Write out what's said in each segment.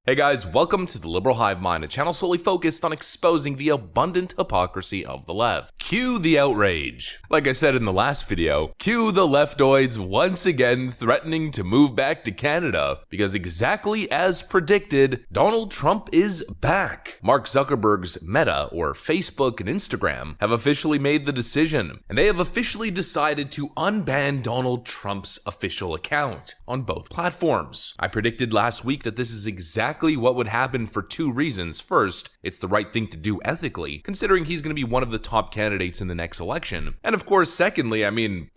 Hey guys, welcome to the Liberal Hive Mind, a channel solely focused on exposing the abundant hypocrisy of the left. Cue the outrage. Like I said in the last video, cue the leftoids once again threatening to move back to Canada, because exactly as predicted, Donald Trump is back. Mark Zuckerberg's Meta, or Facebook and Instagram, have officially made the decision, and they have officially decided to unban Donald Trump's official account on both platforms. I predicted last week that this is exactly what would happen for two reasons. First, it's the right thing to do ethically, considering he's going to be one of the top candidates in the next election. And of course, secondly,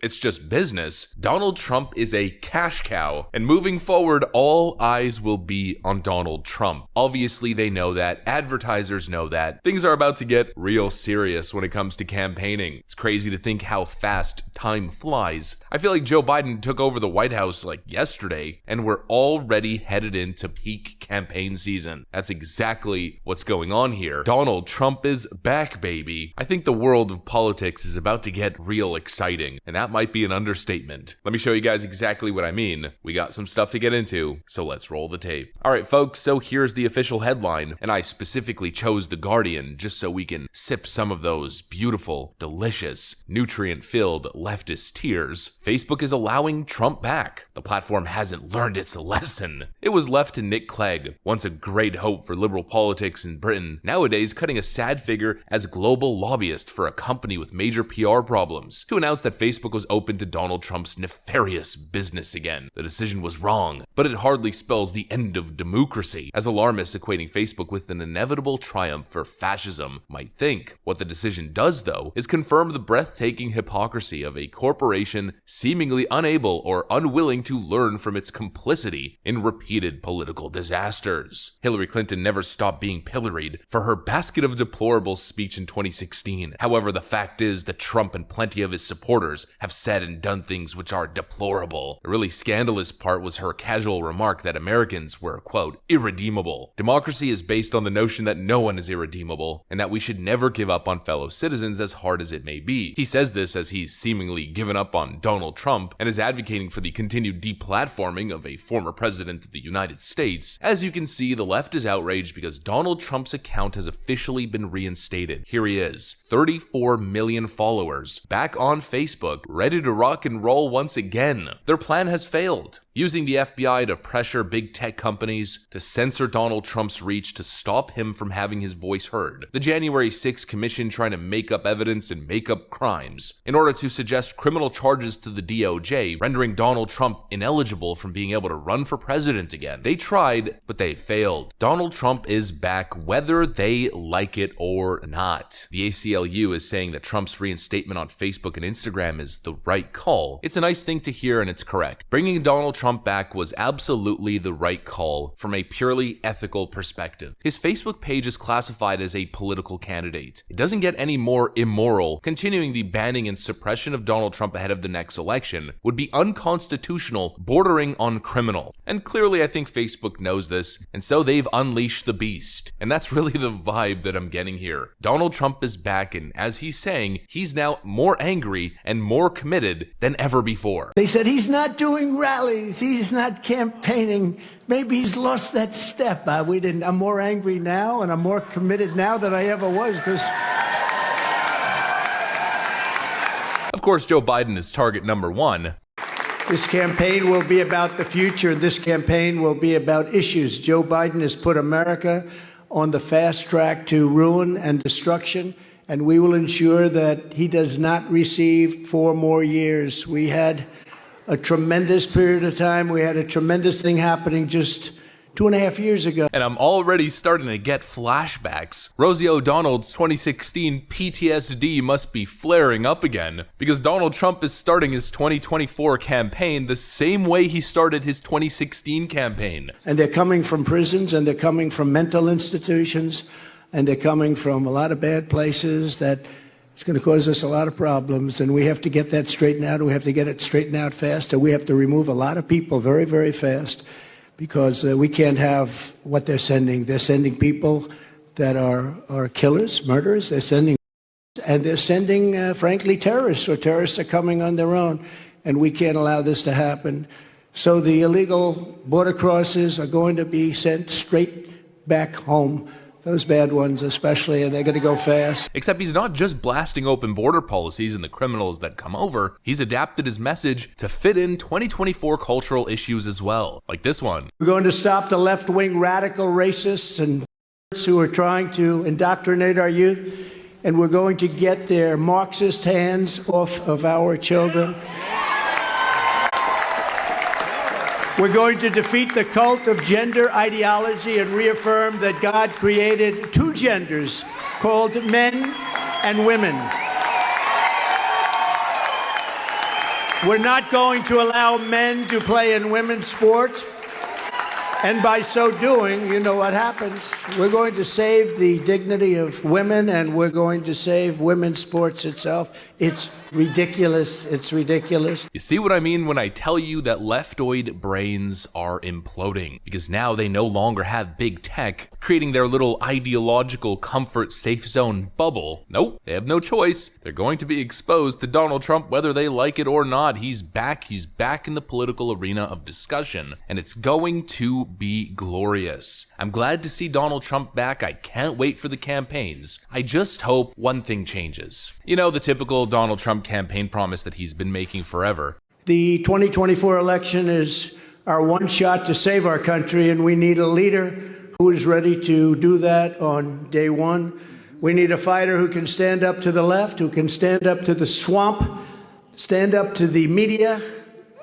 it's just business. Donald Trump is a cash cow, and moving forward, all eyes will be on Donald Trump. Obviously, they know that. Advertisers know that. Things are about to get real serious when it comes to campaigning. It's crazy to think how fast time flies. I feel like Joe Biden took over the White House like yesterday, and we're already headed into peak campaign season. That's exactly what's going on here. Donald Trump is back, baby. I think the world of politics is about to get real exciting, and that might be an understatement. Let me show you guys exactly what I mean. We got some stuff to get into, so let's roll the tape. Alright folks, so here's the official headline, and I specifically chose The Guardian just so we can sip some of those beautiful, delicious, nutrient-filled leftist tears. Facebook is allowing Trump back. The platform hasn't learned its lesson. It was left to Nick Clegg, once a great hope for liberal politics in Britain, nowadays cutting a sad figure as global lobbyist for a company with major PR problems, to announce that Facebook was open to Donald Trump's nefarious business again. The decision was wrong, but it hardly spells the end of democracy, as alarmists equating Facebook with an inevitable triumph for fascism might think. What the decision does, though, is confirm the breathtaking hypocrisy of a corporation seemingly unable or unwilling to learn from its complicity in repeated political disasters. Hillary Clinton never stopped being pilloried for her basket of deplorables speech in 2016. However, the fact is that Trump and plenty of his supporters have said and done things which are deplorable. The really scandalous part was her casual remark that Americans were, quote, irredeemable. Democracy is based on the notion that no one is irredeemable, and that we should never give up on fellow citizens as hard as it may be. He says this as he's seemingly given up on Donald Trump and is advocating for the continued deplatforming of a former president of the United States. As you can see, the left is outraged because Donald Trump's account has officially been reinstated. Here he is, 34 million followers, back on Facebook, ready to rock and roll once again. Their plan has failed, using the FBI to pressure big tech companies to censor Donald Trump's reach to stop him from having his voice heard. The January 6th Commission trying to make up evidence and make up crimes in order to suggest criminal charges to the DOJ, rendering Donald Trump ineligible from being able to run for president again. They tried, but they failed. Donald Trump is back whether they like it or not. The ACLU is saying that Trump's reinstatement on Facebook and Instagram is the right call. It's a nice thing to hear and it's correct. Bringing Donald Trump back was absolutely the right call from a purely ethical perspective. His Facebook page is classified as a political candidate. It doesn't get any more immoral. Continuing the banning and suppression of Donald Trump ahead of the next election would be unconstitutional, bordering on criminal. And clearly I think Facebook knows this, and so they've unleashed the beast. And that's really the vibe that I'm getting here. Donald Trump is back, and as he's saying, he's now more angry and more committed than ever before. They said he's not doing rallies, he's not campaigning. Maybe he's lost that step. I'm more angry now, and I'm more committed now than I ever was, because of course, Joe Biden is target number one. this campaign will be about the future. This campaign will be about issues. Joe Biden has put America on the fast track to ruin and destruction, and we will ensure that he does not receive 4 more years. We had a tremendous period of time. We had a tremendous thing happening just 2.5 years ago. And I'm already starting to get flashbacks. Rosie O'Donnell's 2016 PTSD must be flaring up again, because Donald Trump is starting his 2024 campaign the same way he started his 2016 campaign. And they're coming from prisons, and they're coming from mental institutions, and they're coming from a lot of bad places that it's going to cause us a lot of problems, and we have to get that straightened out. We have to get it straightened out fast, and we have to remove a lot of people very, very fast, because we can't have what they're sending. They're sending people that are killers, murderers. They're sending, frankly, terrorists, or terrorists are coming on their own, and we can't allow this to happen. So the illegal border crossers are going to be sent straight back home. Those bad ones especially, and they're going to go fast. Except he's not just blasting open border policies and the criminals that come over, he's adapted his message to fit in 2024 cultural issues as well, like this one. We're going to stop the left-wing radical racists and who are trying to indoctrinate our youth, and we're going to get their Marxist hands off of our children. We're going to defeat the cult of gender ideology and reaffirm that God created two genders called men and women. We're not going to allow men to play in women's sports. And by so doing, you know what happens? We're going to save the dignity of women, and we're going to save women's sports itself. It's ridiculous. It's ridiculous. You see what I mean when I tell you that leftoid brains are imploding? Because now they no longer have big tech creating their little ideological comfort safe zone bubble. Nope, they have no choice. They're going to be exposed to Donald Trump whether they like it or not. He's back in the political arena of discussion, and it's going to be glorious. I'm glad to see Donald Trump back. I can't wait for the campaigns. I just hope one thing changes. You know, the typical Donald Trump campaign promise that he's been making forever. The 2024 election is our one shot to save our country, and we need a leader who is ready to do that on day one. We need a fighter who can stand up to the left, who can stand up to the swamp, stand up to the media,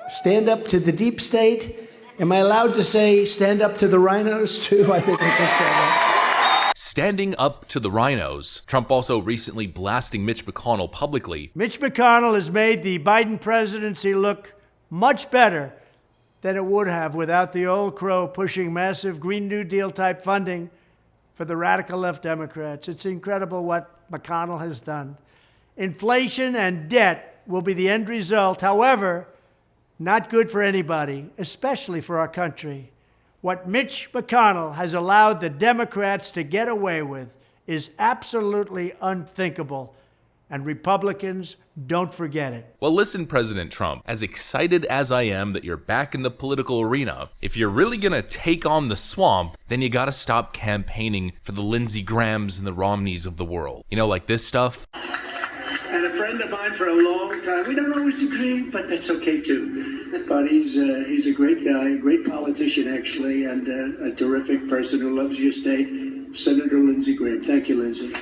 stand up to the deep state. Am I allowed to say stand up to the rhinos too? I think we can say that. Standing up to the rhinos. Trump also recently blasting Mitch McConnell publicly. Mitch McConnell has made the Biden presidency look much better than it would have without the old crow pushing massive Green New Deal type funding for the radical left Democrats. It's incredible what McConnell has done. Inflation and debt will be the end result. However, not good for anybody, especially for our country. What Mitch McConnell has allowed the Democrats to get away with is absolutely unthinkable, and Republicans don't forget it. Well, listen, President Trump, as excited as I am that you're back in the political arena, if you're really gonna take on the swamp, then you gotta stop campaigning for the Lindsey Grahams and the Romneys of the world. You know, like this stuff. And a friend of mine for a long time. We don't always agree, but that's okay too. But he's a great guy, a great politician actually, and a terrific person who loves your state, Senator Lindsey Graham. Thank you, Lindsey.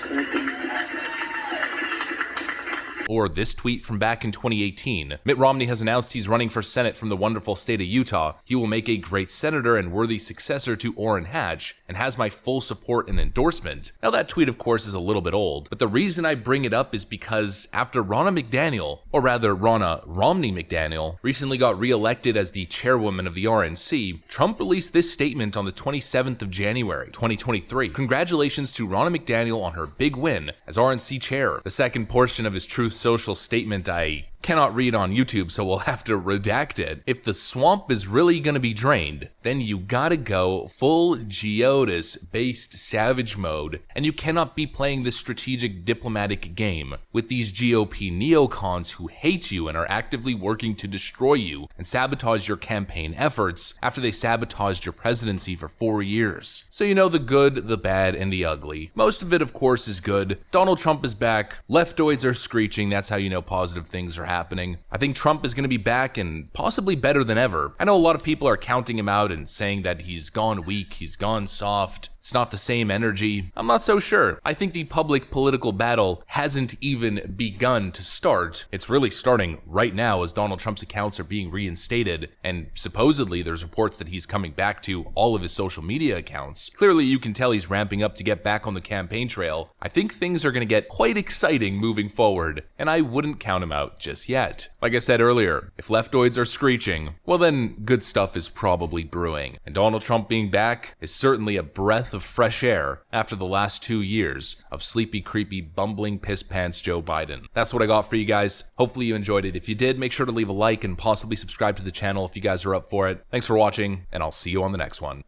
Or this tweet from back in 2018. Mitt Romney has announced he's running for Senate from the wonderful state of Utah. He will make a great senator and worthy successor to Orrin Hatch, and has my full support and endorsement. Now that tweet of course is a little bit old, but the reason I bring it up is because after Ronna McDaniel, or rather Ronna Romney McDaniel, recently got re-elected as the chairwoman of the RNC, Trump released this statement on the 27th of January, 2023. Congratulations to Ronna McDaniel on her big win as RNC chair. The second portion of his Truth Social statement I cannot read on YouTube, so we'll have to redact it. If the swamp is really gonna be drained, then you gotta go full Geodis-based savage mode, and you cannot be playing this strategic diplomatic game with these GOP neocons who hate you and are actively working to destroy you and sabotage your campaign efforts after they sabotaged your presidency for 4 years. So you know the good, the bad, and the ugly. Most of it, of course, is good. Donald Trump is back. Leftoids are screeching. That's how you know positive things are happening. I think Trump is going to be back and possibly better than ever. I know a lot of people are counting him out and saying that he's gone weak, he's gone soft, it's not the same energy. I'm not so sure. I think the public political battle hasn't even begun to start. It's really starting right now as Donald Trump's accounts are being reinstated, and supposedly there's reports that he's coming back to all of his social media accounts. Clearly you can tell he's ramping up to get back on the campaign trail. I think things are going to get quite exciting moving forward, and I wouldn't count him out just yet. Like I said earlier, if leftoids are screeching, well then good stuff is probably brewing, and Donald Trump being back is certainly a breath of fresh air after the last 2 years of sleepy, creepy, bumbling piss pants Joe Biden. That's what I got for you guys. Hopefully you enjoyed it. If you did, make sure to leave a like and possibly subscribe to the channel if you guys are up for it. Thanks for watching, and I'll see you on the next one.